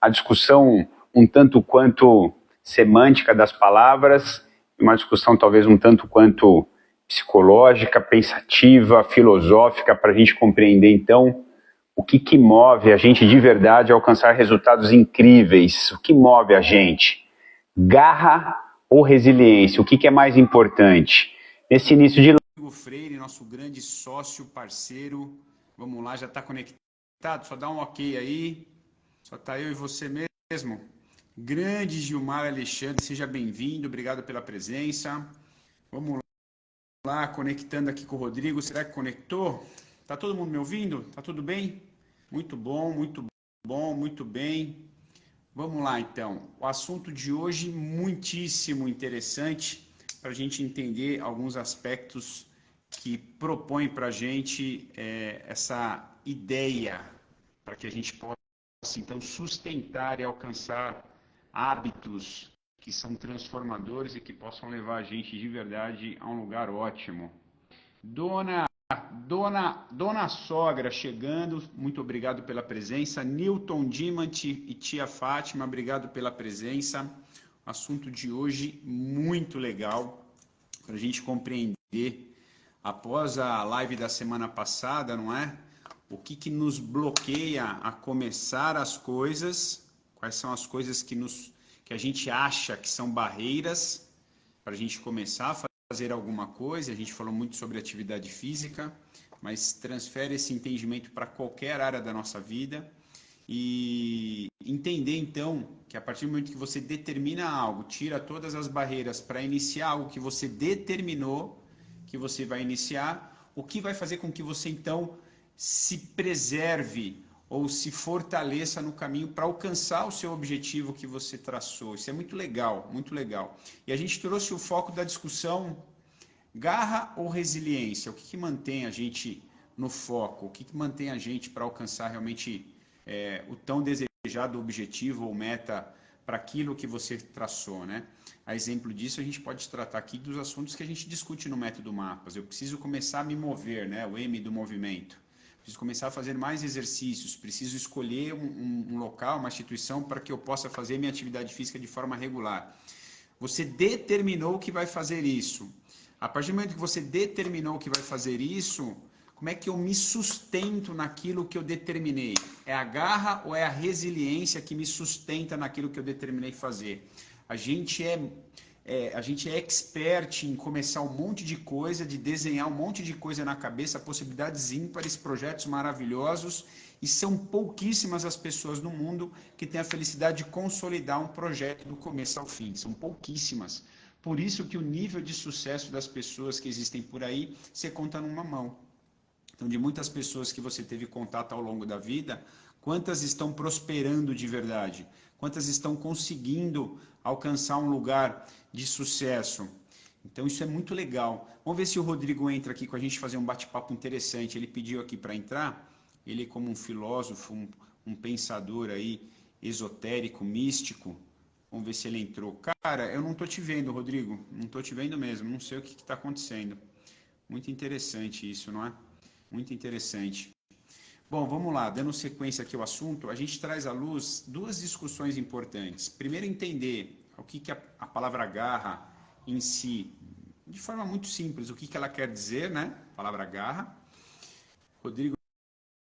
a discussão um tanto quanto semântica das palavras, uma discussão talvez um tanto quanto psicológica, pensativa, filosófica, para a gente compreender então o que move a gente de verdade a alcançar resultados incríveis. O que move a gente? Garra ou resiliência? O que é mais importante? Nesse início de... Rodrigo Freire, nosso grande sócio, parceiro. Vamos lá, já está conectado? Só dá um ok aí. Só está eu e você mesmo. Grande Gilmar Alexandre, seja bem-vindo. Obrigado pela presença. Vamos lá, conectando aqui com o Rodrigo. Será que conectou? Tá todo mundo me ouvindo? Tá tudo bem? Muito bom, muito bom, muito bem. Vamos lá, então. O assunto de hoje muitíssimo interessante para a gente entender alguns aspectos que propõem para a gente essa ideia para que a gente possa, então, sustentar e alcançar hábitos que são transformadores e que possam levar a gente de verdade a um lugar ótimo. Dona Sogra chegando, muito obrigado pela presença. Newton Dimant e tia Fátima, obrigado pela presença. Assunto de hoje muito legal para a gente compreender, após a live da semana passada, não é? O que nos bloqueia a começar as coisas, quais são as coisas que a gente acha que são barreiras para a gente começar a fazer alguma coisa. A gente falou muito sobre atividade física, mas transfere esse entendimento para qualquer área da nossa vida e entender então que a partir do momento que você determina algo, tira todas as barreiras para iniciar algo que você determinou que você vai iniciar, o que vai fazer com que você então se preserve ou se fortaleça no caminho para alcançar o seu objetivo que você traçou. Isso é muito legal, muito legal. E a gente trouxe o foco da discussão garra ou resiliência. O que mantém a gente no foco? O que mantém a gente para alcançar realmente o tão desejado objetivo ou meta para aquilo que você traçou, né? A exemplo disso, a gente pode tratar aqui dos assuntos que a gente discute no método Mapas. Eu preciso começar a me mover, né? O M do movimento. Preciso começar a fazer mais exercícios, preciso escolher um local, uma instituição para que eu possa fazer minha atividade física de forma regular. Você determinou que vai fazer isso. A partir do momento que você determinou que vai fazer isso, como é que eu me sustento naquilo que eu determinei? É a garra ou é a resiliência que me sustenta naquilo que eu determinei fazer? A gente é expert em começar um monte de coisa, de desenhar um monte de coisa na cabeça, possibilidades ímpares, projetos maravilhosos, e são pouquíssimas as pessoas no mundo que têm a felicidade de consolidar um projeto do começo ao fim. São pouquíssimas. Por isso que o nível de sucesso das pessoas que existem por aí, você conta numa mão. Então, de muitas pessoas que você teve contato ao longo da vida, quantas estão prosperando de verdade? Quantas estão conseguindo alcançar um lugar de sucesso? Então, isso é muito legal. Vamos ver se o Rodrigo entra aqui com a gente fazer um bate-papo interessante. Ele pediu aqui para entrar. Ele, como um filósofo, um pensador aí, esotérico, místico. Vamos ver se ele entrou. Cara, eu não estou te vendo, Rodrigo. Não estou te vendo mesmo. Não sei o que está acontecendo. Muito interessante isso, não é? Muito interessante. Bom, vamos lá, dando sequência aqui ao assunto, a gente traz à luz duas discussões importantes. Primeiro, entender o que a palavra garra em si, de forma muito simples, o que ela quer dizer, né? A palavra garra. Rodrigo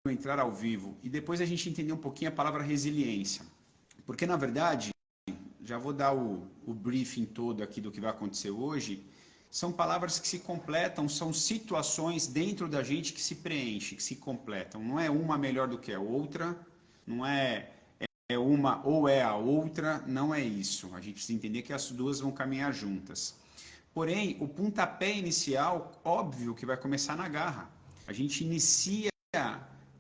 entrar ao vivo. E depois a gente entender um pouquinho a palavra resiliência. Porque, na verdade, já vou dar o briefing todo aqui do que vai acontecer hoje. São palavras que se completam, são situações dentro da gente que se preenchem, que se completam. Não é uma melhor do que a outra, não é uma ou é a outra, não é isso. A gente precisa entender que as duas vão caminhar juntas. Porém, o pontapé inicial, óbvio que vai começar na garra. A gente inicia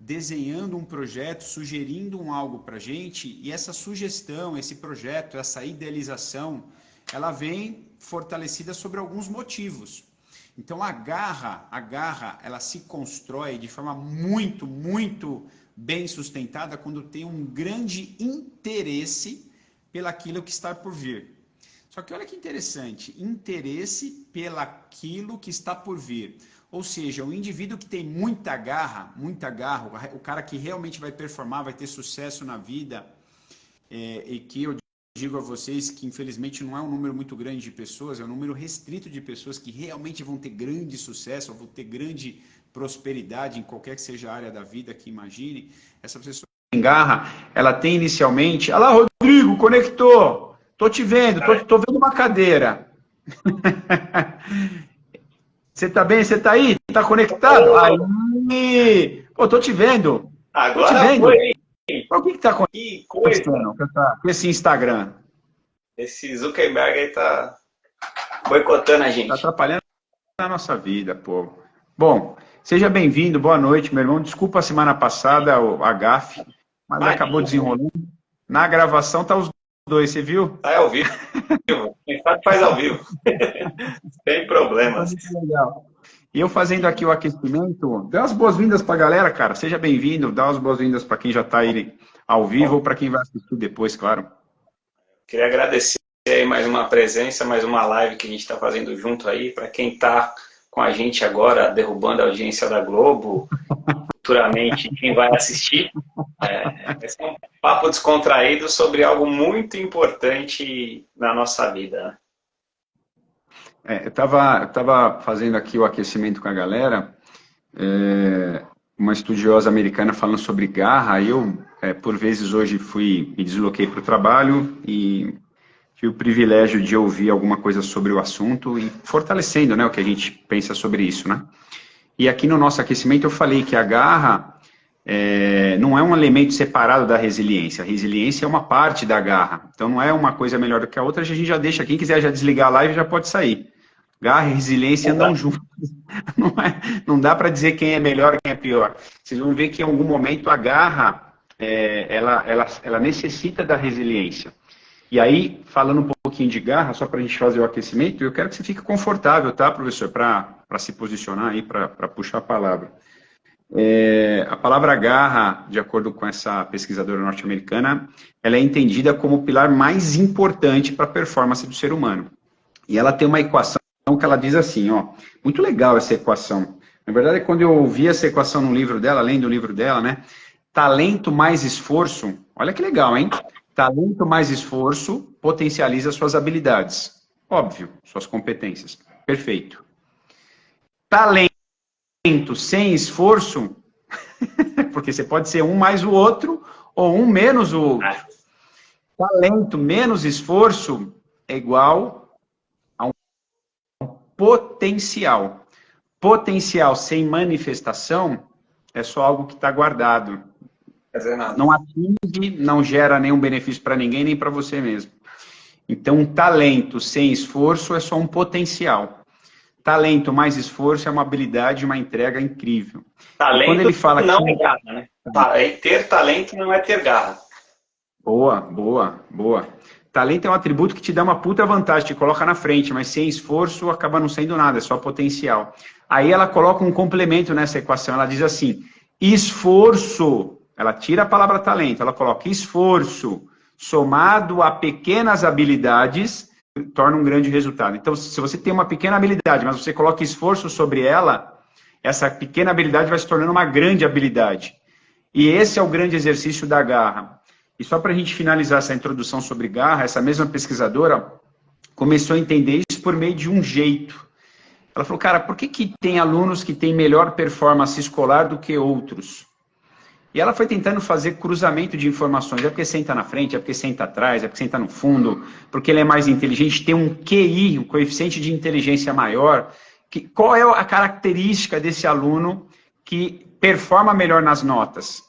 desenhando um projeto, sugerindo algo para a gente, e essa sugestão, esse projeto, essa idealização, ela vem fortalecida sobre alguns motivos. Então a garra, ela se constrói de forma muito, muito bem sustentada quando tem um grande interesse pelaquilo que está por vir. Só que olha que interessante, interesse pelaquilo que está por vir. Ou seja, o indivíduo que tem muita garra, o cara que realmente vai performar, vai ter sucesso na vida, e que eu digo a vocês que, infelizmente, não é um número muito grande de pessoas, é um número restrito de pessoas que realmente vão ter grande sucesso, ou vão ter grande prosperidade em qualquer que seja a área da vida que imagine. Essa pessoa em garra, ela tem inicialmente... Olha lá, Rodrigo, conectou! Tô te vendo, tô vendo uma cadeira. Você tá bem? Você tá aí? Tá conectado? Aí! Pô, tô te vendo. Agora tô te vendo. Foi. O que tá acontecendo? Que coisa. Com esse Instagram? Esse Zuckerberg aí tá boicotando a gente. Tá atrapalhando a nossa vida, pô. Bom, seja bem-vindo, boa noite, meu irmão. Desculpa a semana passada, a gafe, mas acabou desenrolando. Na gravação tá os dois, você viu? Tá ao vivo. Quem faz ao vivo. Sem problemas. Legal. E eu fazendo aqui o aquecimento, dá as boas-vindas para a galera, cara. Seja bem-vindo, dá as boas-vindas para quem já está aí ao vivo ou para quem vai assistir depois, claro. Queria agradecer aí mais uma presença, mais uma live que a gente está fazendo junto aí. Para quem está com a gente agora, derrubando a audiência da Globo, futuramente quem vai assistir. Esse é um papo descontraído sobre algo muito importante na nossa vida, né? Eu tava fazendo aqui o aquecimento com a galera, uma estudiosa americana falando sobre garra, e eu, por vezes, hoje me desloquei para o trabalho e tive o privilégio de ouvir alguma coisa sobre o assunto e fortalecendo, né, o que a gente pensa sobre isso, né? E aqui no nosso aquecimento eu falei que a garra não é um elemento separado da resiliência. A resiliência é uma parte da garra, então não é uma coisa melhor do que a outra, a gente já deixa, quem quiser já desligar a live já pode sair. Garra e resiliência andam juntos. Não dá para dizer quem é melhor e quem é pior. Vocês vão ver que em algum momento a garra, ela necessita da resiliência. E aí, falando um pouquinho de garra, só para a gente fazer o aquecimento, eu quero que você fique confortável, tá, professor, para se posicionar aí, para puxar a palavra. A palavra garra, de acordo com essa pesquisadora norte-americana, ela é entendida como o pilar mais importante para a performance do ser humano. E ela tem uma equação que ela diz assim, ó, muito legal essa equação. Na verdade, quando eu ouvi essa equação no livro dela, além do livro dela, né, talento mais esforço, olha que legal, hein? Talento mais esforço potencializa suas habilidades. Óbvio, suas competências. Perfeito. Talento sem esforço, porque você pode ser um mais o outro, ou um menos o outro. Talento menos esforço é igual potencial. Potencial sem manifestação é só algo que está guardado. Não atinge, não gera nenhum benefício para ninguém, nem para você mesmo. Então, um talento sem esforço é só um potencial. Talento mais esforço é uma habilidade, uma entrega incrível. Talento quando ele fala não é garra, né? Ter talento não é ter garra. Boa, boa, boa. Talento é um atributo que te dá uma puta vantagem, te coloca na frente, mas sem esforço acaba não sendo nada, é só potencial. Aí ela coloca um complemento nessa equação, ela diz assim, esforço, ela tira a palavra talento, ela coloca esforço somado a pequenas habilidades, torna um grande resultado. Então, se você tem uma pequena habilidade, mas você coloca esforço sobre ela, essa pequena habilidade vai se tornando uma grande habilidade. E esse é o grande exercício da garra. E só para a gente finalizar essa introdução sobre garra, essa mesma pesquisadora começou a entender isso por meio de um jeito. Ela falou, cara, por que tem alunos que têm melhor performance escolar do que outros? E ela foi tentando fazer cruzamento de informações. É porque senta na frente, é porque senta atrás, é porque senta no fundo, porque ele é mais inteligente, tem um QI, um coeficiente de inteligência maior. Qual é a característica desse aluno que performa melhor nas notas?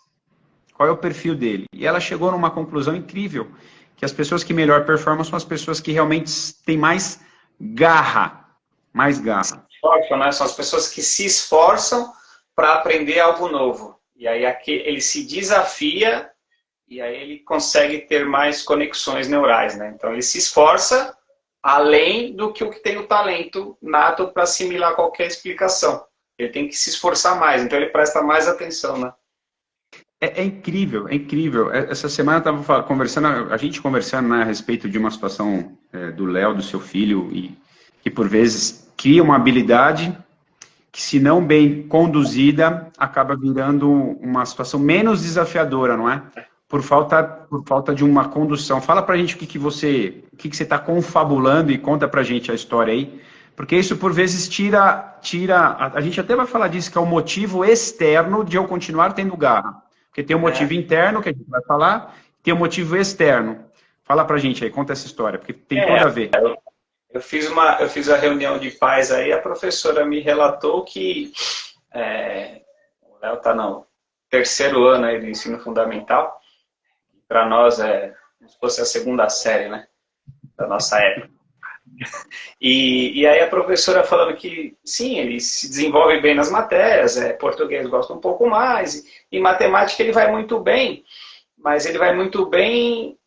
Qual é o perfil dele? E ela chegou numa conclusão incrível, que as pessoas que melhor performam são as pessoas que realmente têm mais garra. Mais garra. São as pessoas que se esforçam para aprender algo novo. E aí ele se desafia e aí ele consegue ter mais conexões neurais, né? Então ele se esforça além do que o que tem o talento nato para assimilar qualquer explicação. Ele tem que se esforçar mais, então ele presta mais atenção, né? É incrível, é incrível. Essa semana eu estava conversando, a gente conversando, né, a respeito de uma situação do Léo, do seu filho, e que por vezes cria uma habilidade que, se não bem conduzida, acaba virando uma situação menos desafiadora, não é? por falta de uma condução. Fala pra gente o que você está confabulando e conta pra gente a história aí, porque isso por vezes tira a gente até vai falar disso, que é o motivo externo de eu continuar tendo garra. Porque tem o motivo interno, que a gente vai falar, tem o motivo externo. Fala pra gente aí, conta essa história, porque tem tudo a ver. Eu fiz a reunião de pais aí, a professora me relatou que o Léo está no 3º ano aí do ensino fundamental. Para nós é como se fosse a 2ª série, né? Da nossa época. E aí a professora falando que, sim, ele se desenvolve bem nas matérias, português gosta um pouco mais, e matemática ele vai muito bem, mas ele vai muito bem,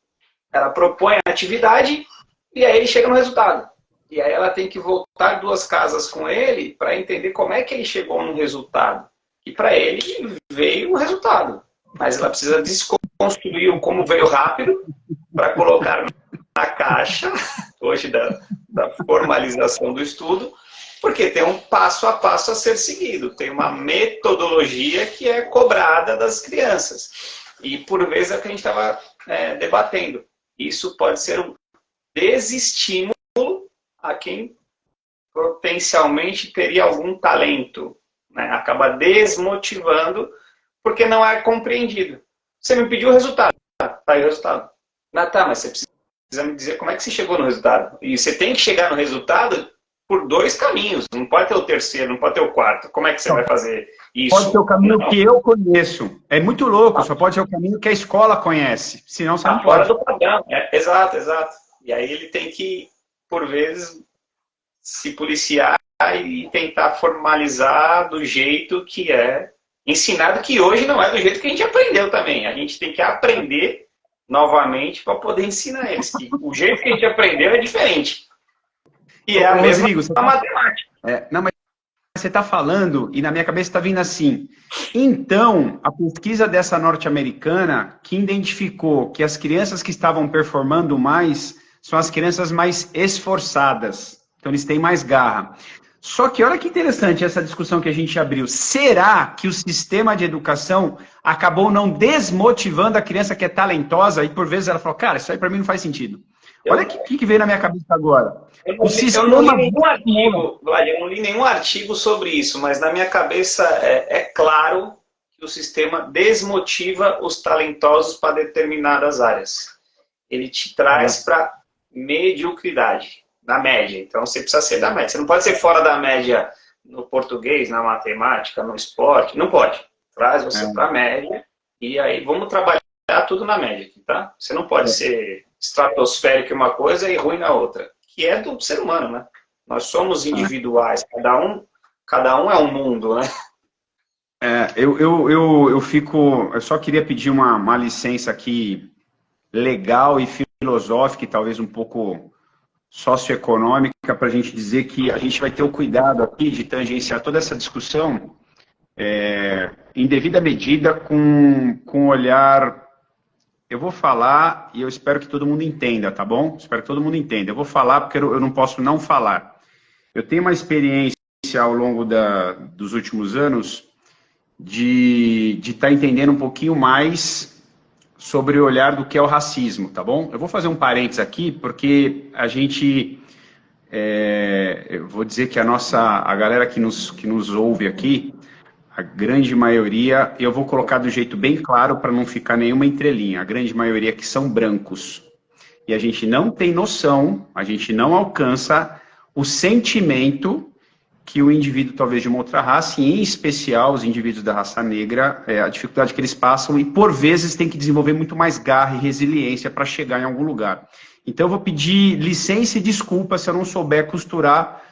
ela propõe a atividade, e aí ele chega no resultado. E aí ela tem que voltar 2 casas com ele para entender como é que ele chegou no resultado. E para ele veio o resultado, mas ela precisa desconstruir o como veio rápido para colocar na caixa, hoje da formalização do estudo, porque tem um passo a passo a ser seguido, tem uma metodologia que é cobrada das crianças. E por vezes é o que a gente estava debatendo. Isso pode ser um desestímulo a quem potencialmente teria algum talento, né? Acaba desmotivando porque não é compreendido. Você me pediu o resultado, tá aí o resultado. Tá, mas você precisa me dizer como é que você chegou no resultado. E você tem que chegar no resultado por 2 caminhos. Não pode ter o 3º, não pode ter o 4º. Como é que você vai fazer isso? Pode ser o caminho que eu conheço. É muito louco, só pode ser o caminho que a escola conhece. Senão você não fora pode. do padrão. Exato. E aí ele tem que, por vezes, se policiar e tentar formalizar do jeito que é ensinado, que hoje não é do jeito que a gente aprendeu também. A gente tem que aprender novamente para poder ensinar eles. Que o jeito que a gente aprendeu é diferente. E é a mesma matemática. Não, mas você está falando, e na minha cabeça está vindo assim. Então, a pesquisa dessa norte-americana, que identificou que as crianças que estavam performando mais são as crianças mais esforçadas. Então, eles têm mais garra. Só que olha que interessante essa discussão que a gente abriu. Será que o sistema de educação acabou não desmotivando a criança que é talentosa e por vezes ela falou, cara, isso aí para mim não faz sentido. Olha o que veio na minha cabeça agora. Eu não li nenhum artigo sobre isso, mas na minha cabeça é claro que o sistema desmotiva os talentosos para determinadas áreas. Ele te traz para mediocridade. Da média. Então, você precisa ser da média. Você não pode ser fora da média no português, na matemática, no esporte. Não pode. Traz você para a média e aí vamos trabalhar tudo na média aqui, tá? Você não pode ser estratosférico em uma coisa e ruim na outra. Que é do ser humano, né? Nós somos individuais. Cada um é um mundo, né? Eu só queria pedir uma licença aqui legal e filosófica e talvez um pouco socioeconômica para a gente dizer que a gente vai ter o cuidado aqui de tangenciar toda essa discussão em devida medida com olhar. Eu vou falar e eu espero que todo mundo entenda, tá bom? Espero que todo mundo entenda. Eu vou falar porque eu não posso não falar. Eu tenho uma experiência ao longo dos últimos anos de estar entendendo um pouquinho mais sobre o olhar do que é o racismo, tá bom? Eu vou fazer um parênteses aqui, porque a gente, eu vou dizer que a galera que nos ouve aqui, a grande maioria, eu vou colocar do jeito bem claro para não ficar nenhuma entrelinha, a grande maioria que são brancos. E a gente não tem noção, a gente não alcança o sentimento que o indivíduo talvez de uma outra raça, e em especial os indivíduos da raça negra, a dificuldade que eles passam e por vezes tem que desenvolver muito mais garra e resiliência para chegar em algum lugar. Então eu vou pedir licença e desculpa se eu não souber costurar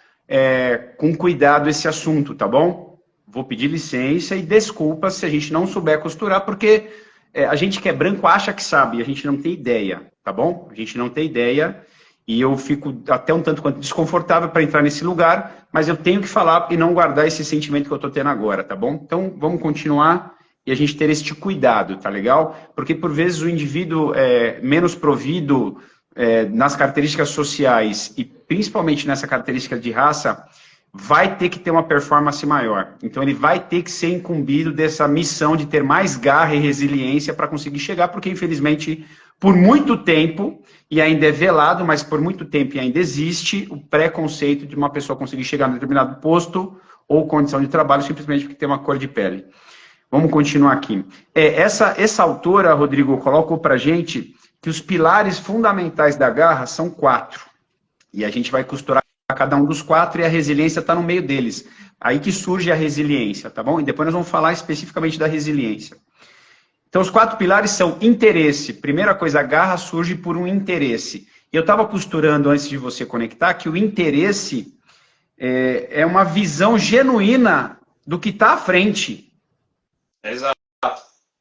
com cuidado esse assunto, tá bom? Vou pedir licença e desculpa se a gente não souber costurar, porque a gente que é branco acha que sabe, a gente não tem ideia, tá bom? A gente não tem ideia. E eu fico até um tanto quanto desconfortável para entrar nesse lugar, mas eu tenho que falar e não guardar esse sentimento que eu estou tendo agora, tá bom? Então, vamos continuar e a gente ter este cuidado, tá legal? Porque, por vezes, o indivíduo menos provido nas características sociais e principalmente nessa característica de raça vai ter que ter uma performance maior. Então ele vai ter que ser incumbido dessa missão de ter mais garra e resiliência para conseguir chegar, porque infelizmente, por muito tempo, e ainda é velado, mas por muito tempo e ainda existe o preconceito de uma pessoa conseguir chegar a um determinado posto ou condição de trabalho simplesmente porque tem uma cor de pele. Vamos continuar aqui. Essa autora, Rodrigo, colocou para a gente que os pilares fundamentais da garra são 4. E a gente vai costurar cada um dos 4 e a resiliência está no meio deles. Aí que surge a resiliência, tá bom? E depois nós vamos falar especificamente da resiliência. Então, os 4 pilares são interesse. Primeira coisa, a garra surge por um interesse. Eu estava costurando, antes de você conectar, que o interesse é uma visão genuína do que está à frente. Exato.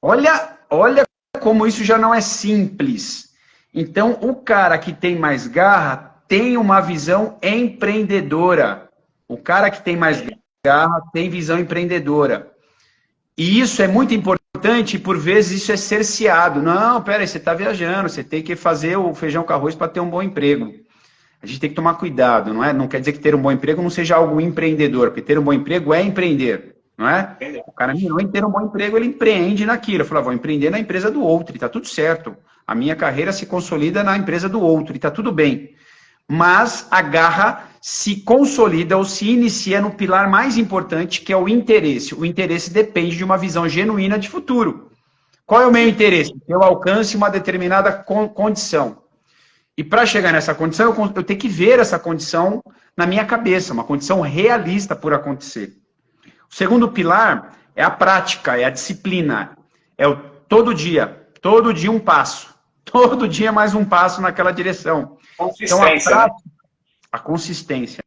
Olha como isso já não é simples. Então, o cara que tem mais garra tem uma visão empreendedora. O cara que tem mais garra tem visão empreendedora. E isso é muito importante, e por vezes isso é cerceado. Não, peraí, você está viajando, você tem que fazer o feijão com arroz para ter um bom emprego. A gente tem que tomar cuidado, não é? Não quer dizer que ter um bom emprego não seja algo empreendedor, porque ter um bom emprego é empreender, não é? O cara mirou em ter um bom emprego, ele empreende naquilo. Eu falo, vou empreender na empresa do outro, e está tudo certo. A minha carreira se consolida na empresa do outro, e está tudo bem. Mas a garra se consolida ou se inicia no pilar mais importante, que é o interesse. O interesse depende de uma visão genuína de futuro. Qual é o meu interesse? Que eu alcance uma determinada condição. E para chegar nessa condição, eu tenho que ver essa condição na minha cabeça, uma condição realista por acontecer. O segundo pilar é a prática, é a disciplina. É o todo dia um passo. Todo dia mais um passo naquela direção. Consistência. Então, a consistência.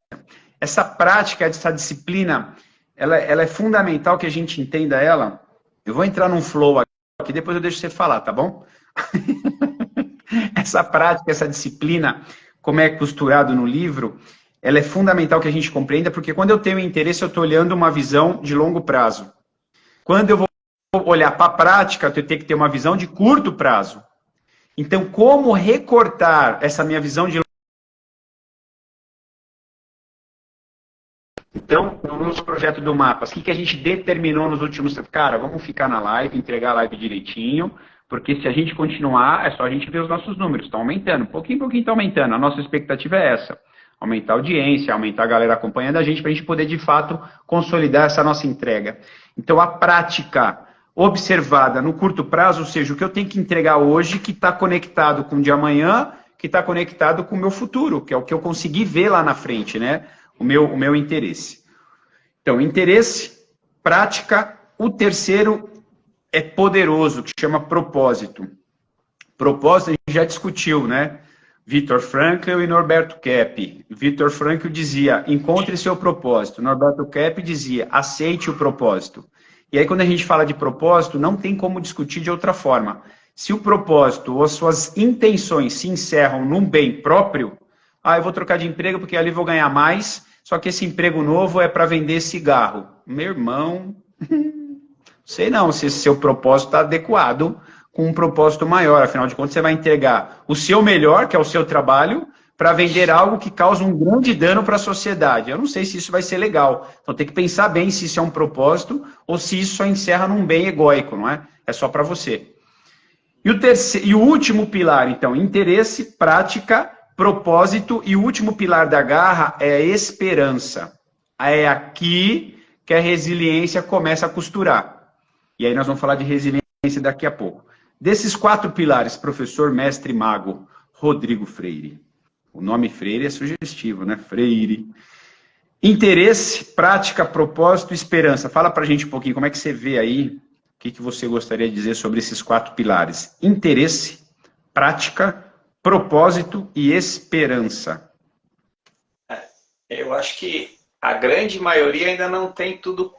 Essa prática, essa disciplina, ela é fundamental que a gente entenda ela. Eu vou entrar num flow aqui, depois eu deixo você falar, tá bom? Essa prática, essa disciplina, como é costurado no livro, ela é fundamental que a gente compreenda, porque quando eu tenho interesse, eu estou olhando uma visão de longo prazo. Quando eu vou olhar para a prática, eu tenho que ter uma visão de curto prazo. Então, como recortar essa minha visão de... Então, no nosso projeto do Mapas, o que a gente determinou nos últimos... Cara, vamos ficar na live, entregar a live direitinho, porque se a gente continuar, é só a gente ver os nossos números. Estão aumentando, pouquinho em pouquinho está aumentando. A nossa expectativa é essa. Aumentar a audiência, aumentar a galera acompanhando a gente, para a gente poder, de fato, consolidar essa nossa entrega. Então, a prática observada no curto prazo, ou seja, o que eu tenho que entregar hoje, que está conectado com o de amanhã, que está conectado com o meu futuro, que é o que eu consegui ver lá na frente, né? O meu interesse. Então, interesse, prática. O terceiro é poderoso, que chama propósito. Propósito a gente já discutiu, né? Viktor Frankl e Norberto Kepp. Viktor Frankl dizia, encontre seu propósito. Norberto Kepp dizia, aceite o propósito. E aí, quando a gente fala de propósito, não tem como discutir de outra forma. Se o propósito ou as suas intenções se encerram num bem próprio, eu vou trocar de emprego porque ali vou ganhar mais, só que esse emprego novo é para vender cigarro. Meu irmão, sei não se esse seu propósito está adequado com um propósito maior. Afinal de contas, você vai entregar o seu melhor, que é o seu trabalho, para vender algo que causa um grande dano para a sociedade. Eu não sei se isso vai ser legal. Então tem que pensar bem se isso é um propósito ou se isso só encerra num bem egóico, não é? É só para você. E o último pilar, então, interesse, prática, propósito, e o último pilar da garra é a esperança. É aqui que a resiliência começa a costurar. E aí nós vamos falar de resiliência daqui a pouco. Desses 4 pilares, professor, mestre, mago, Rodrigo Freire. O nome Freire é sugestivo, né? Freire. Interesse, prática, propósito, esperança. Fala pra gente um pouquinho como é que você vê aí, o que você gostaria de dizer sobre esses 4 pilares. Interesse, prática, propósito e esperança. Eu acho que a grande maioria ainda não tem tudo,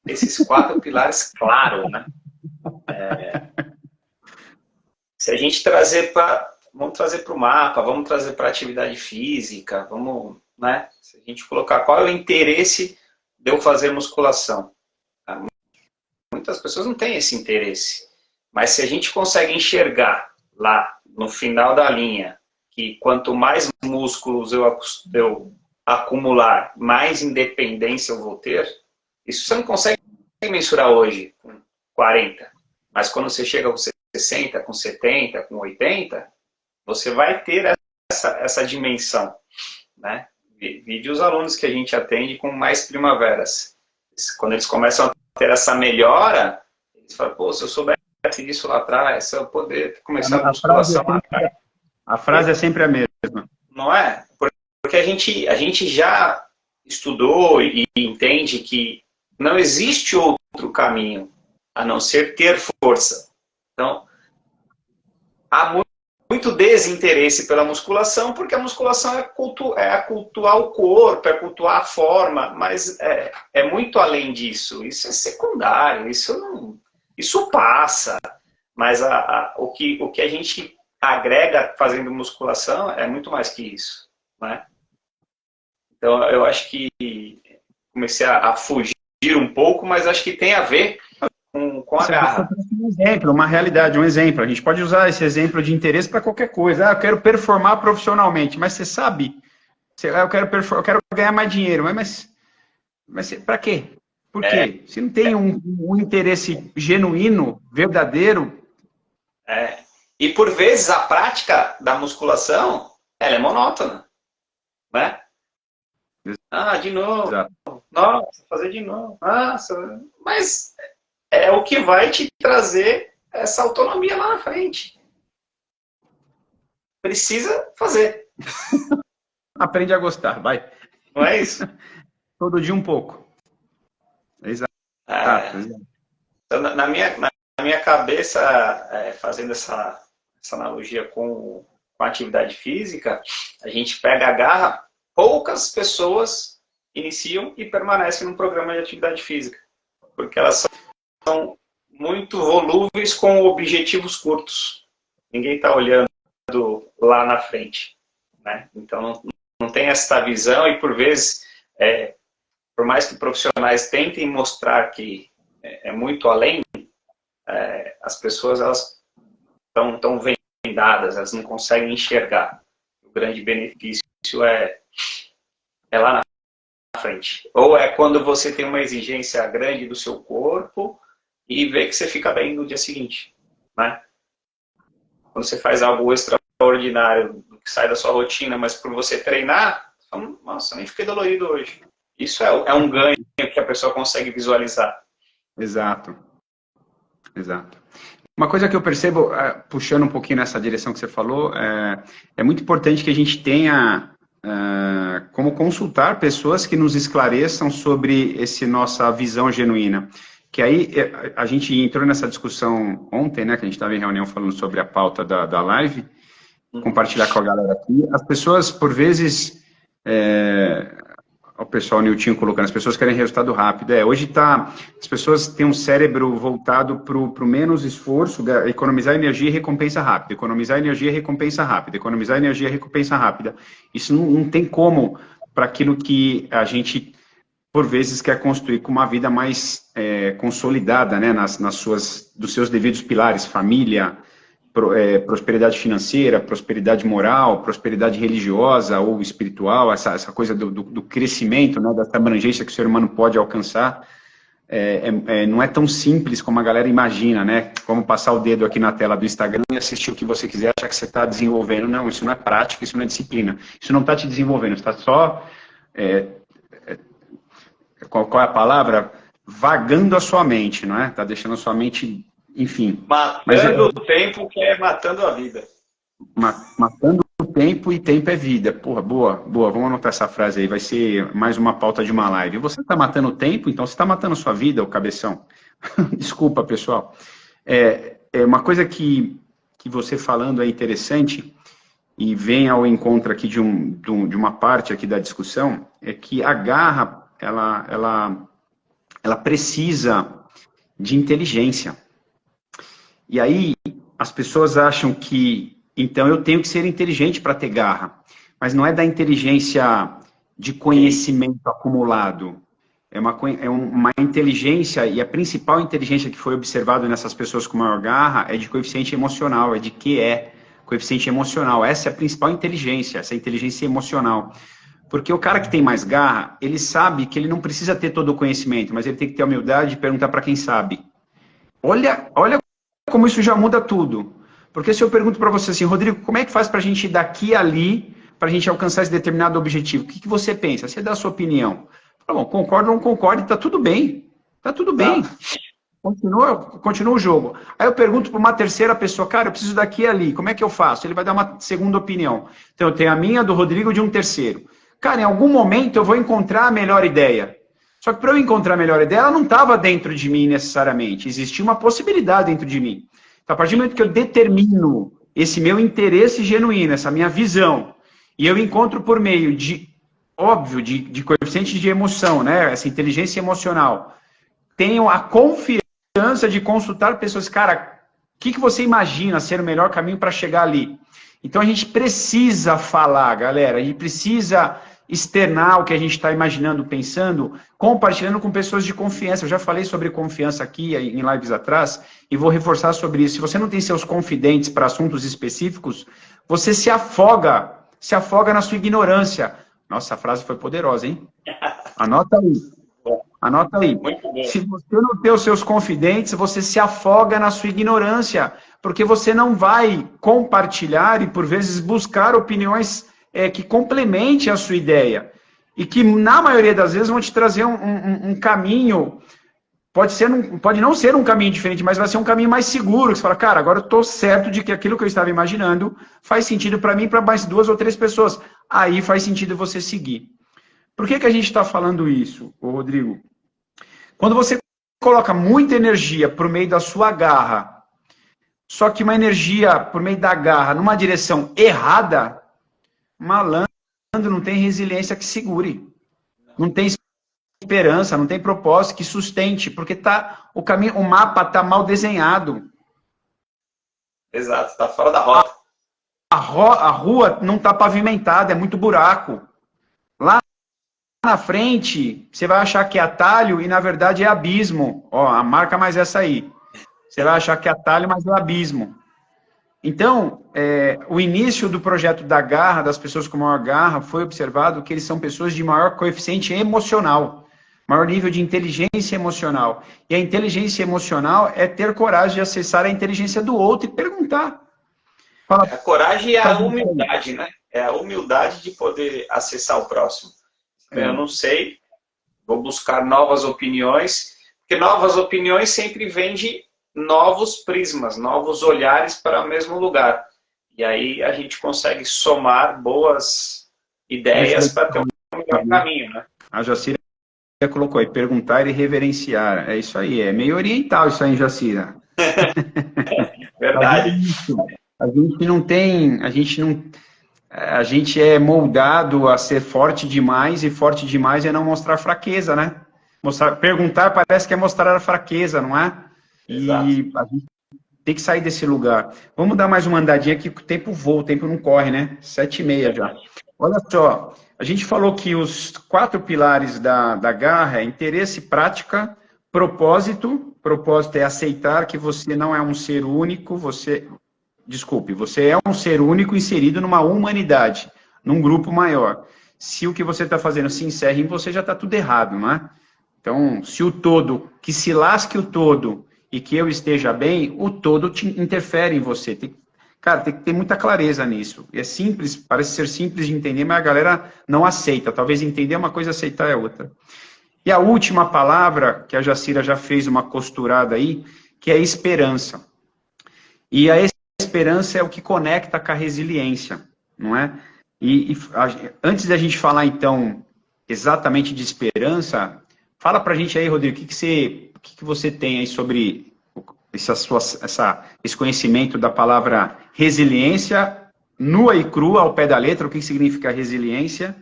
esses 4 pilares claro, né? Se a gente trazer vamos trazer para o mapa, vamos trazer para a atividade física, vamos, né? Se a gente colocar qual é o interesse de eu fazer musculação. Muitas pessoas não têm esse interesse, mas se a gente consegue enxergar lá no final da linha que quanto mais músculos eu acumular, mais independência eu vou ter, isso você não consegue mensurar hoje com 40. Mas quando você chega com 60, com 70, com 80, você vai ter essa dimensão, né? Vide os alunos que a gente atende com mais primaveras. Quando eles começam a ter essa melhora, eles falam, pô, se eu soubesse disso lá atrás, se eu poder começar a musculação lá atrás. A frase é sempre a mesma. Não é? Porque a gente já estudou e entende que não existe outro caminho a não ser ter força. Então, há muito desinteresse pela musculação, porque a musculação é cultuar o corpo, é cultuar a forma, mas é muito além disso. Isso é secundário, isso passa. Mas o que a gente agrega fazendo musculação é muito mais que isso, né? Então, eu acho que comecei a fugir um pouco, mas acho que tem a ver com a garra. Um exemplo, uma realidade, um exemplo. A gente pode usar esse exemplo de interesse para qualquer coisa. Eu quero performar profissionalmente, mas você sabe, eu quero ganhar mais dinheiro, mas para quê? Por quê? Se não tem um interesse genuíno, verdadeiro. E por vezes a prática da musculação, ela é monótona, né? De novo. Exato. Nossa, fazer de novo. Nossa, mas é o que vai te trazer essa autonomia lá na frente. Precisa fazer. Aprende a gostar, vai. Não é isso? Todo dia um pouco. Exato. Então, na minha cabeça, fazendo essa analogia com a atividade física, a gente pega a garra, poucas pessoas iniciam e permanecem num programa de atividade física, porque elas são muito volúveis com objetivos curtos. Ninguém está olhando lá na frente, né? Então não tem essa visão e por vezes, por mais que profissionais tentem mostrar que é muito além, as pessoas elas estão vendadas, elas não conseguem enxergar. O grande benefício é lá na frente. Ou é quando você tem uma exigência grande do seu corpo e vê que você fica bem no dia seguinte, né? Quando você faz algo extraordinário, que sai da sua rotina, mas por você treinar, você fala, nossa, nem fiquei dolorido hoje. Isso é um ganho que a pessoa consegue visualizar. Exato. Uma coisa que eu percebo, puxando um pouquinho nessa direção que você falou, é muito importante que a gente tenha como consultar pessoas que nos esclareçam sobre essa nossa visão genuína. Que aí a gente entrou nessa discussão ontem, né, que a gente estava em reunião falando sobre a pauta da live, compartilhar com a galera aqui. As pessoas, por vezes, o pessoal, o Niltinho colocando, as pessoas querem resultado rápido. Hoje as pessoas têm um cérebro voltado para o menos esforço, economizar energia e recompensa rápida, economizar energia e recompensa rápida, economizar energia e recompensa rápida. Isso não tem como para aquilo que a gente, por vezes, quer construir com uma vida mais consolidada, né, dos seus devidos pilares, família, prosperidade financeira, prosperidade moral, prosperidade religiosa ou espiritual, essa coisa do crescimento, né, dessa abrangência que o ser humano pode alcançar, não é tão simples como a galera imagina, né? Como passar o dedo aqui na tela do Instagram e assistir o que você quiser, achar que você está desenvolvendo. Não, isso não é prática, isso não é disciplina. Isso não está te desenvolvendo, está só... qual é a palavra? Vagando a sua mente, não é? Está deixando a sua mente... Enfim. Matando o tempo que é matando a vida. Matando o tempo e tempo é vida. Porra, boa. Vamos anotar essa frase aí. Vai ser mais uma pauta de uma live. Você está matando o tempo, então você está matando a sua vida, ô cabeção. Desculpa, pessoal. Uma coisa que você falando é interessante e vem ao encontro aqui de uma parte aqui da discussão, é que a garra, ela precisa de inteligência. E aí, as pessoas acham que, então, eu tenho que ser inteligente para ter garra. Mas não é da inteligência de conhecimento acumulado. É uma inteligência, e a principal inteligência que foi observada nessas pessoas com maior garra é de coeficiente emocional, coeficiente emocional. Essa é a principal inteligência, essa inteligência emocional. Porque o cara que tem mais garra, ele sabe que ele não precisa ter todo o conhecimento, mas ele tem que ter a humildade de perguntar para quem sabe. Olha como isso já muda tudo. Porque se eu pergunto para você assim, Rodrigo, como é que faz para a gente ir daqui a ali, para a gente alcançar esse determinado objetivo? O que você pensa? Você dá a sua opinião. Bom, concordo ou não concordo, está tudo bem. Está tudo bem. Continua o jogo. Aí eu pergunto para uma terceira pessoa, cara, eu preciso daqui a ali, como é que eu faço? Ele vai dar uma segunda opinião. Então eu tenho a minha, do Rodrigo, de um terceiro. Cara, em algum momento eu vou encontrar a melhor ideia. Só que para eu encontrar a melhor ideia, ela não estava dentro de mim necessariamente. Existia uma possibilidade dentro de mim. Então, a partir do momento que eu determino esse meu interesse genuíno, essa minha visão, e eu encontro por meio de, óbvio, de coeficiente de emoção, né? Essa inteligência emocional, tenho a confiança de consultar pessoas, cara, o que você imagina ser o melhor caminho para chegar ali? Então a gente precisa falar, galera, a gente precisa externar o que a gente está imaginando, pensando, compartilhando com pessoas de confiança. Eu já falei sobre confiança aqui em lives atrás e vou reforçar sobre isso. Se você não tem seus confidentes para assuntos específicos, você se afoga na sua ignorância. Nossa, a frase foi poderosa, hein? Anota aí. Anota aí. Se você não tem os seus confidentes, você se afoga na sua ignorância, porque você não vai compartilhar e, por vezes, buscar opiniões que complemente a sua ideia. E que, na maioria das vezes, vão te trazer um caminho, pode não ser um caminho diferente, mas vai ser um caminho mais seguro. Você fala, cara, agora eu estou certo de que aquilo que eu estava imaginando faz sentido para mim e para mais 2 ou 3 pessoas. Aí faz sentido você seguir. Por que a gente está falando isso, Rodrigo? Quando você coloca muita energia por meio da sua garra, só que uma energia por meio da garra numa direção errada, malandro não tem resiliência que segure. Não tem esperança, não tem propósito que sustente, porque o mapa está mal desenhado. Exato, está fora da rota. A rua não está pavimentada, é muito buraco. Lá na frente, você vai achar que é atalho e, na verdade, é abismo. Ó, marca mais essa aí. Você vai achar que é atalho, mas é abismo. Então, o início do projeto da garra, das pessoas com maior garra, foi observado que eles são pessoas de maior coeficiente emocional, maior nível de inteligência emocional. E a inteligência emocional é ter coragem de acessar a inteligência do outro e perguntar. A coragem é a humildade, né? É a humildade de poder acessar o próximo. Eu não sei, vou buscar novas opiniões, porque novas opiniões sempre vêm de novos prismas, novos olhares para o mesmo lugar. E aí a gente consegue somar boas ideias para ter um melhor caminho, né? A Jacira colocou aí, perguntar e reverenciar. É isso aí, é meio oriental isso aí, Jacira. Verdade. A gente é moldado a ser forte demais, e forte demais é não mostrar fraqueza, né? Perguntar parece que é mostrar a fraqueza, não é? Exato. E a gente tem que sair desse lugar. Vamos dar mais uma andadinha aqui, que o tempo voa, o tempo não corre, né? 7h30 já. Olha só, a gente falou que os 4 pilares da garra é interesse, prática, propósito. Propósito é aceitar que você não é um ser único, você é um ser único inserido numa humanidade, num grupo maior. Se o que você está fazendo se encerra em você, já está tudo errado, não é? Então, se o todo, que se lasque o todo e que eu esteja bem, o todo interfere em você. Cara, tem que ter muita clareza nisso. É simples, parece ser simples de entender, mas a galera não aceita. Talvez entender é uma coisa, aceitar é outra. E a última palavra, que a Jacira já fez uma costurada aí, que é esperança. E a esperança é o que conecta com a resiliência, não é? Antes da gente falar, então, exatamente de esperança, fala pra gente aí, Rodrigo, o que você tem aí sobre esse conhecimento da palavra resiliência, nua e crua, ao pé da letra, o que significa resiliência,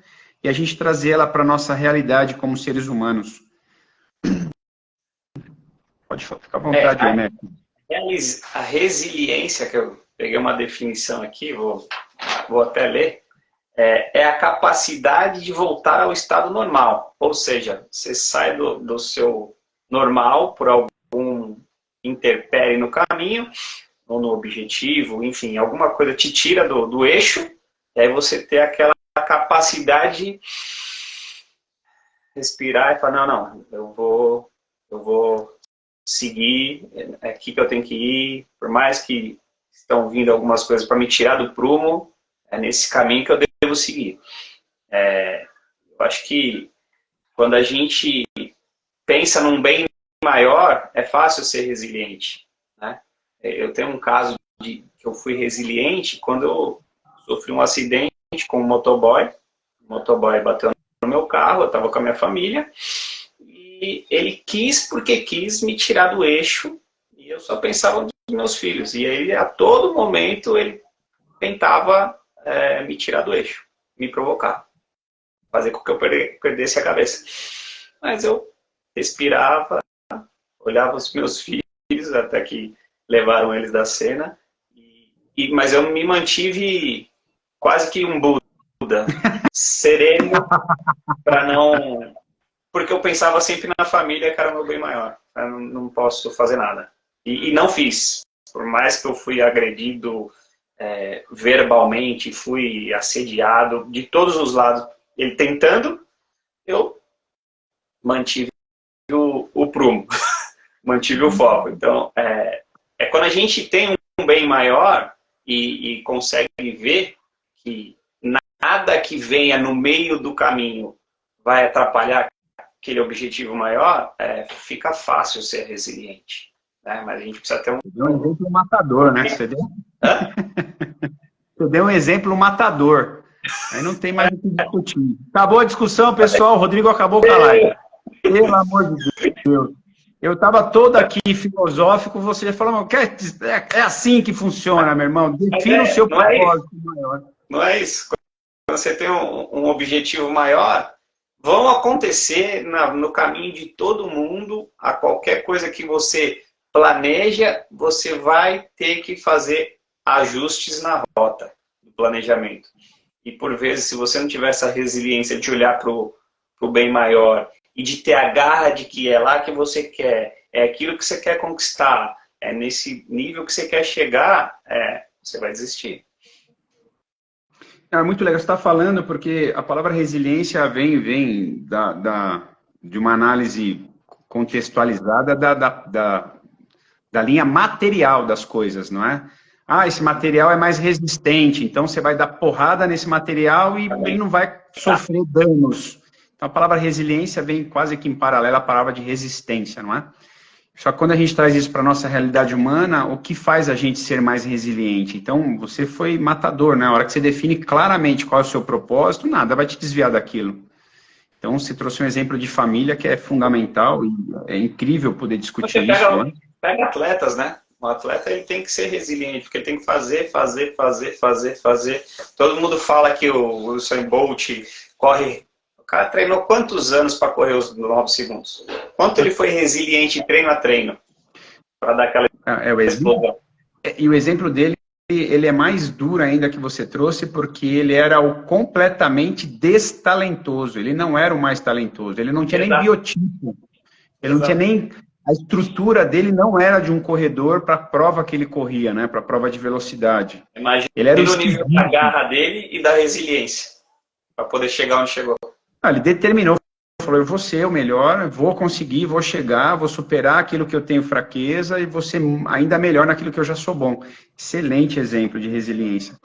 e a gente trazer ela para a nossa realidade como seres humanos. Pode ficar à vontade, né? A resiliência, que eu peguei uma definição aqui, vou até ler, é a capacidade de voltar ao estado normal. Ou seja, você sai do seu normal por algum interpérie no caminho, ou no objetivo, enfim, alguma coisa te tira do eixo, e aí você tem aquela capacidade de respirar e falar, não, eu vou seguir, é aqui que eu tenho que ir, por mais que estão vindo algumas coisas para me tirar do prumo, é nesse caminho que eu devo seguir. Eu acho que quando a gente pensa num bem maior, é fácil ser resiliente, né? Eu tenho um caso que eu fui resiliente quando eu sofri um acidente com um motoboy. O motoboy bateu no meu carro, eu estava com a minha família, e ele porque quis me tirar do eixo, e eu só pensava nos meus filhos. E aí, a todo momento, ele tentava me tirar do eixo, me provocar, fazer com que eu perdesse a cabeça. Mas eu respirava, olhava os meus filhos, até que levaram eles da cena, mas eu me mantive quase que um Buda, sereno, para não... Porque eu pensava sempre na família, que era o meu bem maior. Eu não posso fazer nada. E não fiz. Por mais que eu fui agredido verbalmente, fui assediado de todos os lados, ele tentando, eu mantive o prumo, mantive o foco. Então, quando a gente tem um bem maior e consegue ver que nada que venha no meio do caminho vai atrapalhar aquele objetivo maior, fica fácil ser resiliente, né? Mas a gente precisa ter Você deu um exemplo matador, né? Você deu um exemplo matador. Aí não tem mais o que discutir. Acabou a discussão, pessoal. O Rodrigo acabou com a live. Pelo amor de Deus. Eu estava todo aqui filosófico, você falou, é assim que funciona, meu irmão. Defina o seu propósito maior. Não é isso. Quando você tem um objetivo maior, vão acontecer no caminho de todo mundo, a qualquer coisa que você planeja, você vai ter que fazer ajustes na rota do planejamento. E por vezes, se você não tiver essa resiliência de olhar para o bem maior e de ter a garra de que é lá que você quer, é aquilo que você quer conquistar, é nesse nível que você quer chegar, você vai desistir. É muito legal você estar falando, porque a palavra resiliência vem de uma análise contextualizada da linha material das coisas, não é? Esse material é mais resistente, então você vai dar porrada nesse material e ele não vai sofrer danos. Então a palavra resiliência vem quase que em paralelo à palavra de resistência, não é? Só que quando a gente traz isso para a nossa realidade humana, o que faz a gente ser mais resiliente? Então, você foi matador, né? A hora que você define claramente qual é o seu propósito, nada vai te desviar daquilo. Então, você trouxe um exemplo de família que é fundamental e é incrível poder discutir isso. Né? Pega atletas, né? O atleta ele tem que ser resiliente, porque ele tem que fazer. Todo mundo fala que o Usain Bolt corre... O cara treinou quantos anos para correr os 9 segundos? Quanto ele foi resiliente treino a treino para dar aquela explosão? E o exemplo dele, ele é mais duro ainda que você trouxe, porque ele era o completamente destalentoso. Ele não era o mais talentoso. Ele não tinha nem biotipo. Ele não tinha nem... A estrutura dele não era de um corredor para a prova que ele corria, né? Para a prova de velocidade. Imagina ele era o nível da garra dele e da resiliência para poder chegar onde chegou. Ele determinou, falou, eu vou ser o melhor, vou conseguir, vou chegar, vou superar aquilo que eu tenho fraqueza e vou ser ainda melhor naquilo que eu já sou bom. Excelente exemplo de resiliência.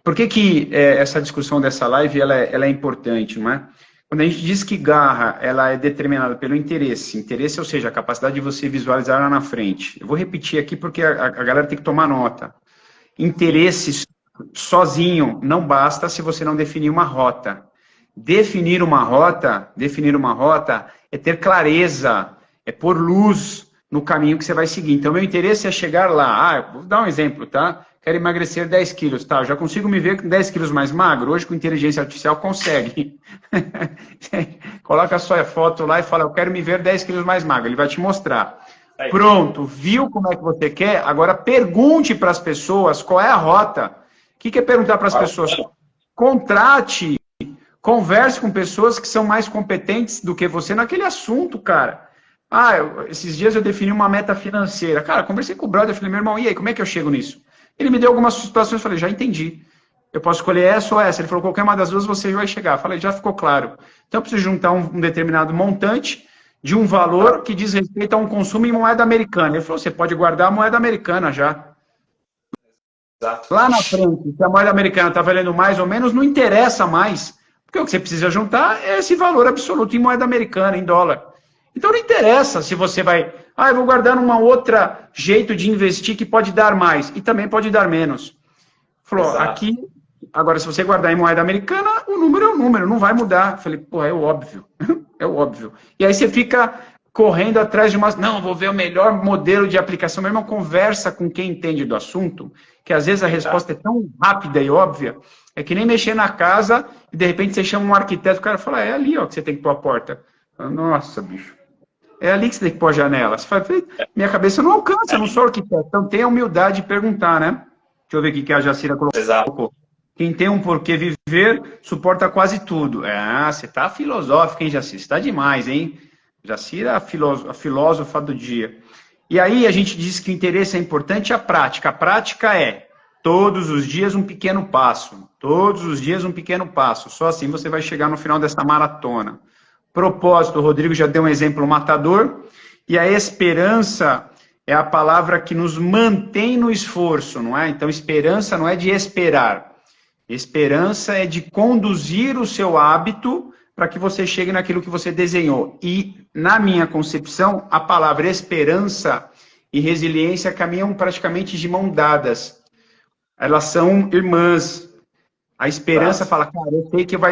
Por que essa discussão dessa live ela é importante, não é? Quando a gente diz que garra ela é determinada pelo interesse, ou seja, a capacidade de você visualizar lá na frente. Eu vou repetir aqui porque a galera tem que tomar nota. Interesse sozinho não basta se você não definir uma rota. Definir uma rota é ter clareza, é pôr luz no caminho que você vai seguir. Então, meu interesse é chegar lá. Vou dar um exemplo, tá? Quero emagrecer 10 quilos, tá? Eu já consigo me ver com 10 quilos mais magro? Hoje, com inteligência artificial, consegue. Coloca a sua foto lá e fala, eu quero me ver 10 quilos mais magro. Ele vai te mostrar. Pronto, viu como é que você quer? Agora, pergunte para as pessoas qual é a rota. O que é perguntar para as pessoas? Contrate. Converse com pessoas que são mais competentes do que você naquele assunto, cara. Esses dias eu defini uma meta financeira. Cara, conversei com o brother, falei, meu irmão, e aí, como é que eu chego nisso? Ele me deu algumas situações, falei, já entendi. Eu posso escolher essa ou essa. Ele falou, qualquer uma das duas você vai chegar. Eu falei, já ficou claro. Então eu preciso juntar um determinado montante de um valor que diz respeito a um consumo em moeda americana. Ele falou, você pode guardar a moeda americana já. Exato. Lá na frente, se a moeda americana está valendo mais ou menos, não interessa mais. Porque o que você precisa juntar é esse valor absoluto em moeda americana, em dólar. Então não interessa se você vai... eu vou guardar numa outra jeito de investir que pode dar mais. E também pode dar menos. Falou, Exato. Aqui... Agora, se você guardar em moeda americana, o número é o número, não vai mudar. Falei, pô, é o óbvio. É o óbvio. E aí você fica correndo atrás de umas... Não, vou ver o melhor modelo de aplicação. Meu irmão, conversa com quem entende do assunto, que às vezes a resposta é tão rápida e óbvia, é que nem mexer na casa e de repente você chama um arquiteto, o cara fala, é ali ó, que você tem que pôr a porta. Nossa, bicho. É ali que você tem que pôr a janela. Você fala, minha cabeça não alcança, eu não sou arquiteto. Então tenha a humildade de perguntar, né? Deixa eu ver o que a Jacira colocou. Exato. Quem tem um porquê viver, suporta quase tudo. Você tá filosófico, hein, Jacira? Você tá demais, hein? Jacira, a filósofa do dia. E aí a gente diz que o interesse é importante, a prática. A prática é todos os dias um pequeno passo. Todos os dias um pequeno passo. Só assim você vai chegar no final dessa maratona. Propósito, o Rodrigo já deu um exemplo matador. E a esperança é a palavra que nos mantém no esforço, não é? Então, esperança não é de esperar. Esperança é de conduzir o seu hábito para que você chegue naquilo que você desenhou. E, na minha concepção, a palavra esperança e resiliência caminham praticamente de mão dadas. Elas são irmãs. A esperança fala, cara,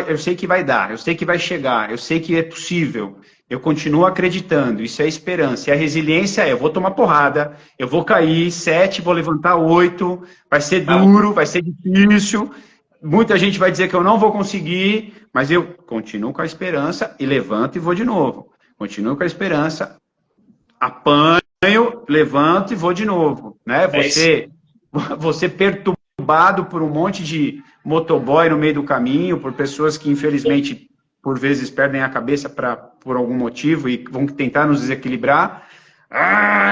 eu sei que vai dar, eu sei que vai chegar, eu sei que é possível. Eu continuo acreditando, isso é esperança. E a resiliência é, eu vou tomar porrada, eu vou cair 7, vou levantar 8, vai ser duro, vai ser difícil. Muita gente vai dizer que eu não vou conseguir, mas eu continuo com a esperança e levanto e vou de novo. Continuo com a esperança, apanho, levanto e vou de novo. Né? Você perturbado por um monte de motoboy no meio do caminho, por pessoas que infelizmente por vezes perdem a cabeça por algum motivo e vão tentar nos desequilibrar.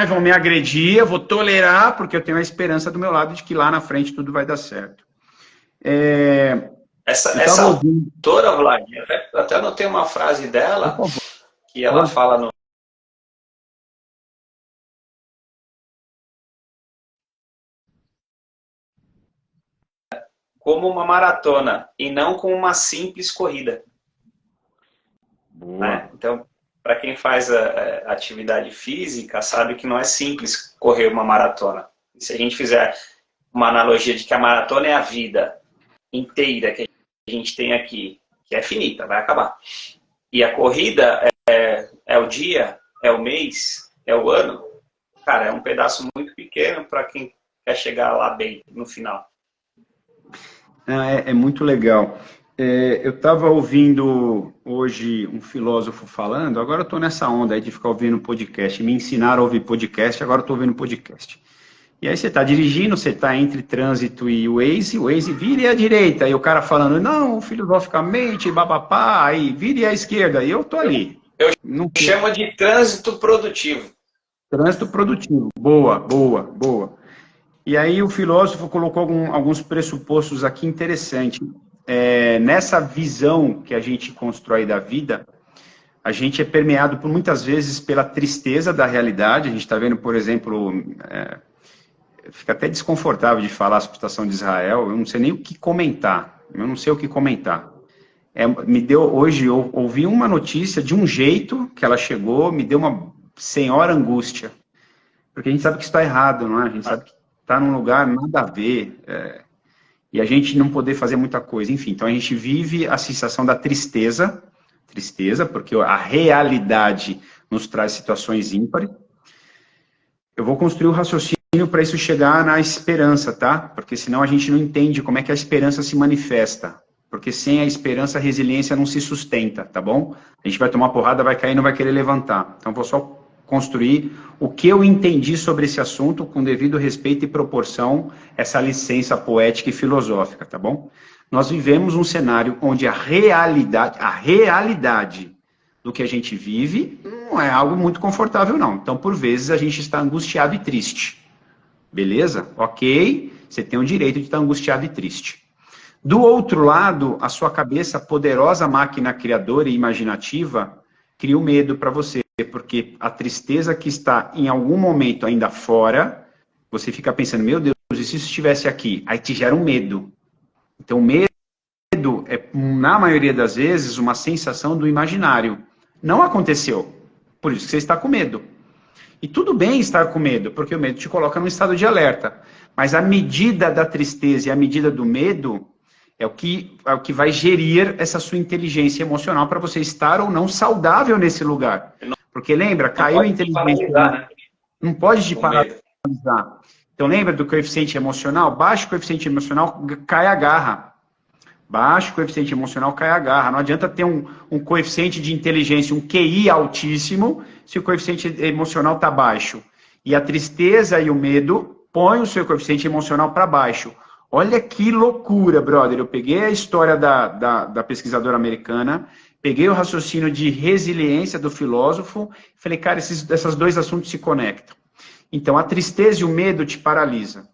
Vão me agredir, eu vou tolerar, porque eu tenho a esperança do meu lado de que lá na frente tudo vai dar certo. Essa autora, Vlad, até anotei uma frase dela, que ela fala no... como uma maratona, e não como uma simples corrida. Né? Então, para quem faz a atividade física, sabe que não é simples correr uma maratona. E se a gente fizer uma analogia de que a maratona é a vida inteira que a gente tem aqui, que é finita, vai acabar. E a corrida é o dia, é o mês, é o ano. Cara, é um pedaço muito pequeno para quem quer chegar lá bem no final. É muito legal. Eu estava ouvindo hoje um filósofo falando, agora eu estou nessa onda aí de ficar ouvindo podcast. Me ensinaram a ouvir podcast, agora estou ouvindo podcast. E aí você está dirigindo, você está entre trânsito e o Waze vire à direita, e o cara falando, não, filosoficamente, babapá, aí vire à esquerda, e eu estou ali. Eu chamo de trânsito produtivo. Trânsito produtivo, boa. E aí o filósofo colocou alguns pressupostos aqui interessantes. Nessa visão que a gente constrói da vida, a gente é permeado por muitas vezes pela tristeza da realidade. A gente está vendo, por exemplo, fica até desconfortável de falar sobre a situação de Israel, eu não sei nem o que comentar, Hoje eu ouvi uma notícia de um jeito que ela chegou, me deu uma senhora angústia, porque a gente sabe que isso está errado, não é? A gente sabe que está num lugar nada a ver, e a gente não poder fazer muita coisa, enfim, então a gente vive a sensação da tristeza, porque a realidade nos traz situações ímpares. Eu vou construir o raciocínio para isso chegar na esperança, tá? Porque senão a gente não entende como é que a esperança se manifesta. Porque sem a esperança, a resiliência não se sustenta, tá bom? A gente vai tomar porrada, vai cair e não vai querer levantar. Então, vou só construir o que eu entendi sobre esse assunto com devido respeito e proporção, essa licença poética e filosófica, tá bom? Nós vivemos um cenário onde a realidade do que a gente vive não é algo muito confortável, não. Então, por vezes, a gente está angustiado e triste. Beleza? Ok, você tem o direito de estar angustiado e triste. Do outro lado, a sua cabeça, poderosa máquina criadora e imaginativa, cria o medo para você, porque a tristeza que está em algum momento ainda fora, você fica pensando, meu Deus, e se isso estivesse aqui? Aí te gera um medo. Então, o medo é, na maioria das vezes, uma sensação do imaginário. Não aconteceu. Por isso que você está com medo. E tudo bem estar com medo, porque o medo te coloca num estado de alerta. Mas a medida da tristeza e a medida do medo é o que vai gerir essa sua inteligência emocional para você estar ou não saudável nesse lugar. Porque lembra, caiu a inteligência. Né? Não pode te paralisar. Então lembra do coeficiente emocional? Baixo coeficiente emocional, cai a garra. Baixo coeficiente emocional, cai a garra. Não adianta ter um coeficiente de inteligência, um QI altíssimo, se o coeficiente emocional está baixo. E a tristeza e o medo põem o seu coeficiente emocional para baixo. Olha que loucura, brother. Eu peguei a história da pesquisadora americana, peguei o raciocínio de resiliência do filósofo, falei, cara, esses dois assuntos se conectam. Então, a tristeza e o medo te paralisam.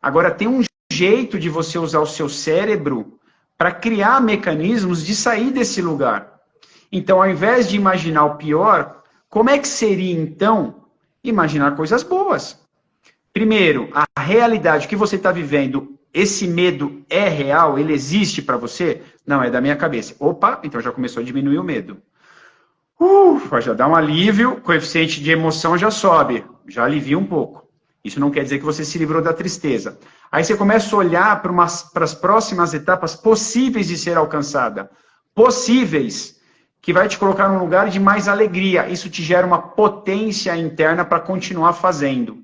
Agora, tem um jeito de você usar o seu cérebro para criar mecanismos de sair desse lugar. Então, ao invés de imaginar o pior, como é que seria, então, imaginar coisas boas? Primeiro, a realidade que você está vivendo, esse medo é real? Ele existe para você? Não, é da minha cabeça. Opa, então já começou a diminuir o medo. Já dá um alívio, o coeficiente de emoção já sobe, já alivia um pouco. Isso não quer dizer que você se livrou da tristeza. Aí você começa a olhar para as próximas etapas possíveis de ser alcançada. Possíveis, que vai te colocar num lugar de mais alegria. Isso te gera uma potência interna para continuar fazendo.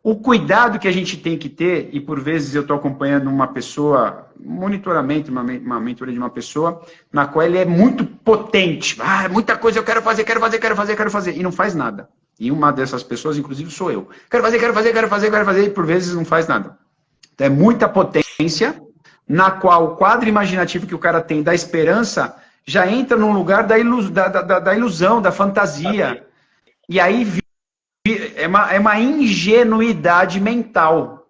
O cuidado que a gente tem que ter, e por vezes eu estou acompanhando uma pessoa, monitoramento, uma mentoria de uma pessoa, na qual ele é muito potente. Muita coisa eu quero fazer, e não faz nada. E uma dessas pessoas, inclusive, sou eu. Quero fazer, e por vezes não faz nada. Então é muita potência, na qual o quadro imaginativo que o cara tem da esperança já entra num lugar da ilusão, da fantasia. E aí é uma ingenuidade mental.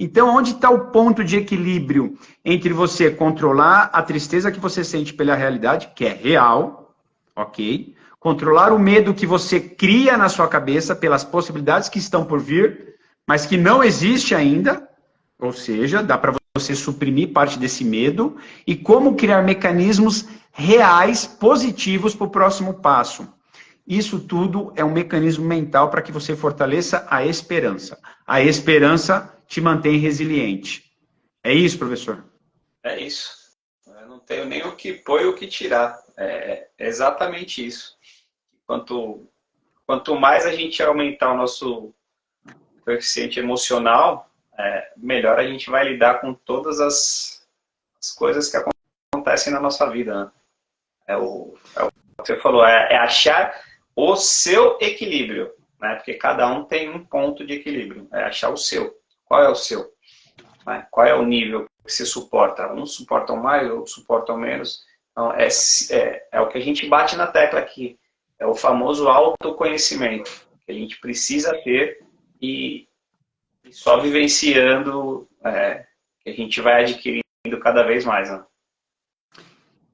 Então, onde está o ponto de equilíbrio entre você controlar a tristeza que você sente pela realidade, que é real, ok? Controlar o medo que você cria na sua cabeça pelas possibilidades que estão por vir, mas que não existe ainda, ou seja, dá para você suprimir parte desse medo, e como criar mecanismos reais, positivos para o próximo passo. Isso tudo é um mecanismo mental para que você fortaleça a esperança. A esperança te mantém resiliente. É isso, professor? É isso. Eu não tenho nem o que pôr e o que tirar. É exatamente isso. Quanto mais a gente aumentar o nosso coeficiente emocional, melhor a gente vai lidar com todas as coisas que acontecem na nossa vida. Né? É o que você falou, é achar o seu equilíbrio, né? Porque cada um tem um ponto de equilíbrio, é achar o seu. Qual é o seu? Né? Qual é o nível que você suporta? Uns suportam mais, outros suportam menos. Então, é o que a gente bate na tecla aqui, é o famoso autoconhecimento, que a gente precisa ter e só vivenciando que a gente vai adquirindo cada vez mais. Né?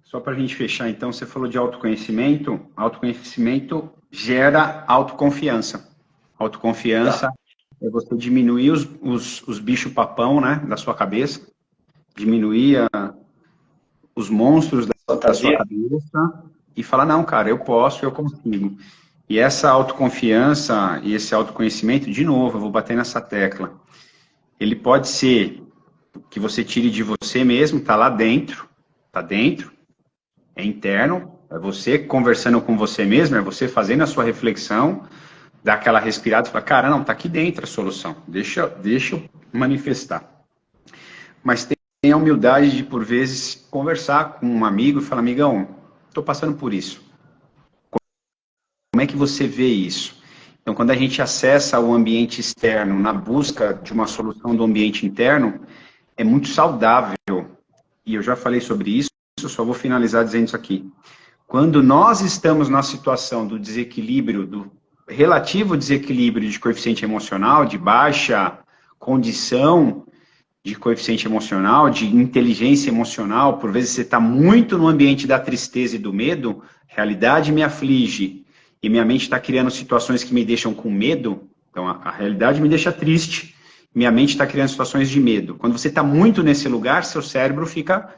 Só para a gente fechar, então, você falou de autoconhecimento. Autoconhecimento gera autoconfiança. Autoconfiança é você diminuir os bichos-papão, né, da sua cabeça, diminuir os monstros da sua cabeça e falar, não, cara, eu posso, eu consigo. E essa autoconfiança e esse autoconhecimento, de novo, eu vou bater nessa tecla, ele pode ser que você tire de você mesmo, tá lá dentro, tá dentro, é interno, é você conversando com você mesmo, é você fazendo a sua reflexão, dá aquela respirada e fala, cara, não, tá aqui dentro a solução, deixa eu manifestar. Mas tem a humildade de, por vezes, conversar com um amigo e falar, amigão, tô passando por isso. Como é que você vê isso? Então, quando a gente acessa o ambiente externo na busca de uma solução do ambiente interno, é muito saudável. E eu já falei sobre isso, eu só vou finalizar dizendo isso aqui. Quando nós estamos na situação do desequilíbrio, do relativo desequilíbrio de coeficiente emocional, de baixa condição, de coeficiente emocional, de inteligência emocional, por vezes você está muito no ambiente da tristeza e do medo, realidade me aflige, e minha mente está criando situações que me deixam com medo, então a realidade me deixa triste, minha mente está criando situações de medo. Quando você está muito nesse lugar, seu cérebro fica,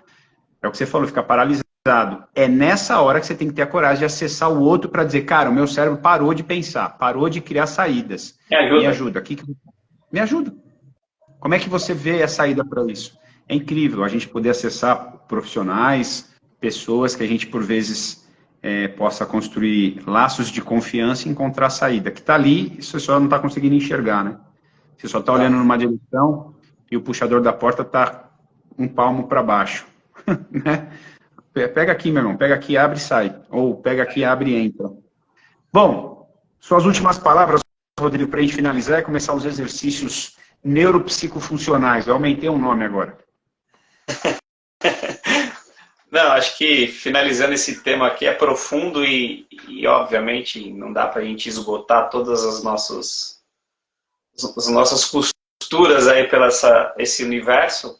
é o que você falou, fica paralisado. É nessa hora que você tem que ter a coragem de acessar o outro para dizer, cara, o meu cérebro parou de pensar, parou de criar saídas. Me ajuda. Me ajuda. Como é que você vê a saída para isso? É incrível a gente poder acessar profissionais, pessoas que a gente, por vezes, possa construir laços de confiança e encontrar a saída. Que está ali, você só não está conseguindo enxergar, né? Você só está olhando numa direção e o puxador da porta está um palmo para baixo. Né? Pega aqui, meu irmão. Pega aqui, abre e sai. Ou pega aqui, abre e entra. Bom, suas últimas palavras, Rodrigo, para a gente finalizar e começar os exercícios neuropsicofuncionais. Eu aumentei um nome agora. Não, acho que finalizando esse tema aqui é profundo e obviamente não dá para a gente esgotar todas as nossas costuras aí pela esse universo,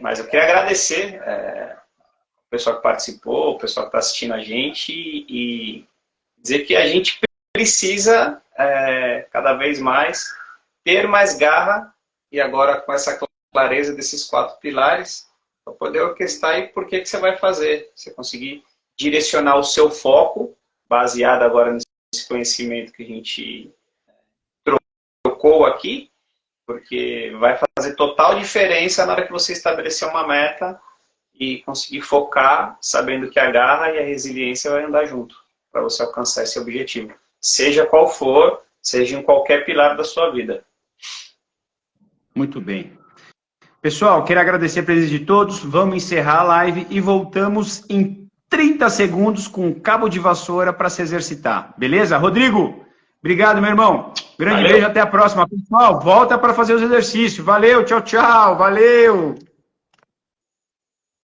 mas eu queria agradecer o pessoal que participou, o pessoal que está assistindo a gente e dizer que a gente precisa cada vez mais ter mais garra e agora com essa clareza desses 4 pilares para poder orquestrar e por que você vai fazer. Você conseguir direcionar o seu foco, baseado agora nesse conhecimento que a gente trocou aqui, porque vai fazer total diferença na hora que você estabelecer uma meta e conseguir focar, sabendo que a garra e a resiliência vai andar junto, para você alcançar esse objetivo. Seja qual for, seja em qualquer pilar da sua vida. Muito bem. Pessoal, quero agradecer a presença de todos. Vamos encerrar a live e voltamos em 30 segundos com um cabo de vassoura para se exercitar. Beleza? Rodrigo, obrigado, meu irmão. Grande beijo, até a próxima. Pessoal, volta para fazer os exercícios. Valeu, tchau, tchau. Valeu.